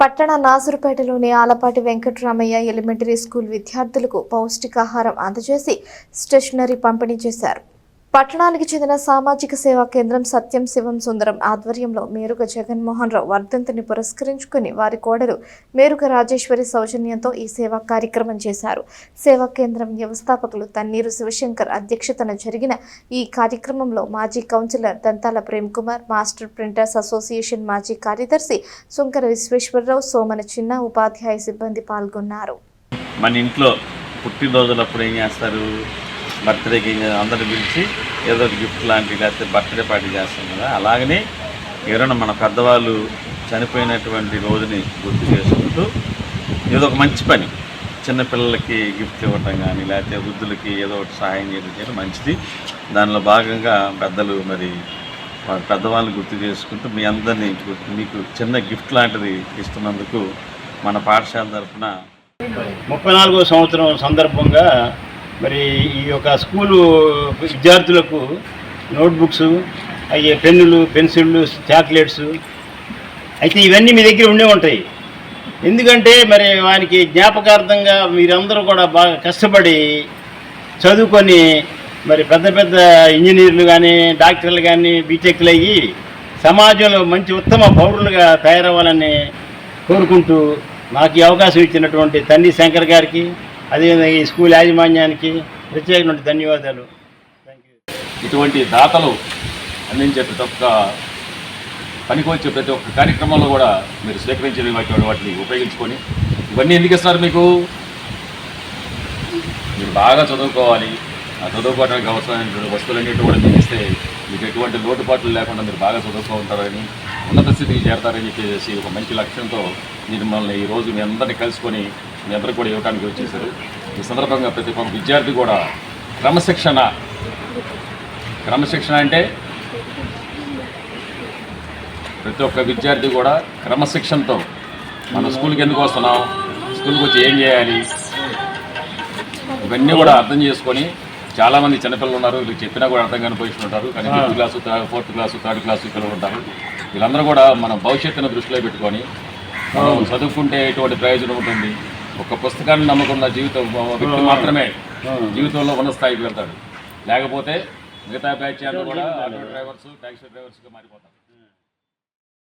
పట్టణ నాసురుపేటలోని Alapati Venkataramayya elementary school విద్యార్థులకు పౌష్టికాహారం అందజేసి స్టేషనరీ పంపిణీ చేశారు. పట్టణానికి చెందిన సామాజిక సేవా కేంద్రం సత్యం శివం సుందరం ఆధ్వర్యంలో మేరుగ జగన్మోహన్ రావు వర్ధంతిని పురస్కరించుకుని వారి కోడలు మేరుగ రాజేశ్వరి సౌజన్యంతో ఈ సేవా కార్యక్రమం చేశారు. సేవా కేంద్రం వ్యవస్థాపకులు తన్నీరు శివశంకర్ అధ్యక్షతన జరిగిన ఈ కార్యక్రమంలో మాజీ councillor Dantala Prem Kumar, master printers association మాజీ కార్యదర్శి సుంకర విశ్వేశ్వరరావు, సోమన చిన్న, ఉపాధ్యాయ సిబ్బంది పాల్గొన్నారు. మన ఇంట్లో పుట్టినరోజులప్పుడు ఏం చేస్తారు, బర్త్డేకి అందరూ పిలిచి ఏదో ఒక గిఫ్ట్ లాంటివి లేకపోతే బర్త్డే పార్టీ చేస్తాం కదా. అలాగనే ఎవరైనా మన పెద్దవాళ్ళు చనిపోయినటువంటి రోజుని గుర్తు చేసుకుంటూ ఏదో ఒక మంచి పని, చిన్నపిల్లలకి గిఫ్ట్ ఇవ్వటం కానీ లేకపోతే వృద్ధులకి ఏదో ఒకటి సహాయం చేయడం మంచిది. దానిలో భాగంగా పెద్దలు మరి పెద్దవాళ్ళని గుర్తు చేసుకుంటూ మీ అందరినీ మీకు చిన్న గిఫ్ట్ లాంటిది ఇస్తున్నందుకు మన పాఠశాల తరఫున 34వ సంవత్సరం సందర్భంగా మరి ఈ యొక్క స్కూలు విద్యార్థులకు నోట్బుక్స్, అయ్యే పెన్నులు, పెన్సిళ్ళు, చాక్లెట్స్ అయితే ఇవన్నీ మీ దగ్గర ఉండే ఉంటాయి. ఎందుకంటే మరి వారికి జ్ఞాపకార్థంగా మీరందరూ కూడా బాగా కష్టపడి చదువుకొని మరి పెద్ద పెద్ద ఇంజనీర్లు కానీ, డాక్టర్లు కానీ, బీటెక్లు అయ్యి సమాజంలో మంచి ఉత్తమ పౌరులుగా తయారవ్వాలని కోరుకుంటూ నాకు ఈ అవకాశం ఇచ్చినటువంటి తన్ని శంకర్ గారికి, అదేవిధంగా ఈ స్కూల్ యాజమాన్యానికి ప్రత్యేకమైన ధన్యవాదాలు. ఇటువంటి దాతలు అందించే ప్రతి ఒక్క పనికొచ్చే ప్రతి ఒక్క కార్యక్రమంలో కూడా మీరు స్వీకరించిన వాటిని ఉపయోగించుకొని ఇవన్నీ ఎందుకు ఇస్తున్నారు? మీరు బాగా చదువుకోవాలి, ఆ చదువుకోవడానికి అవసరమైన వస్తువులన్నింటి కూడా మీకు ఇస్తే మీకు ఎటువంటి లోటుపాట్లు లేకుండా మీరు బాగా చదువుకుంటారని, ఉన్నత స్థితికి చేరతారని చెప్పేసి ఒక మంచి లక్ష్యంతో మిమ్మల్ని ఈరోజు మీ అందరినీ కలుసుకొని మీ అందరూ కూడా ఇవ్వడానికి వచ్చేసారు. ఈ సందర్భంగా ప్రతి ఒక్క విద్యార్థి కూడా క్రమశిక్షణ అంటే ప్రతి ఒక్క విద్యార్థి కూడా క్రమశిక్షణతో మన స్కూల్కి ఎందుకు వస్తున్నాం, స్కూల్కి వచ్చి ఏం చేయాలి, ఇవన్నీ కూడా అర్థం చేసుకొని చాలామంది చిన్నపిల్లలు ఉన్నారు, వీళ్ళు చెప్పినా కూడా అర్థం కాని పొజిషన్ ఉంటారు. కానీ 5th class, 4th class, 3rd class పిల్లలు ఉంటారు. వీళ్ళందరూ కూడా మన భవిష్యత్తును దృష్టిలో పెట్టుకొని మనం చదువుకుంటే ఎటువంటి ప్రయోజనం ఉంటుంది. ఒక పుస్తకాన్ని నమ్ముకున్న వ్యక్తి మాత్రమే జీవితంలో ఉన్న స్థాయికి వెళ్తాడు. లేకపోతే మిగతా బ్యాచ్ కూడా ఆటో డ్రైవర్స్, టాక్సీ డ్రైవర్స్గా మారిపోతారు.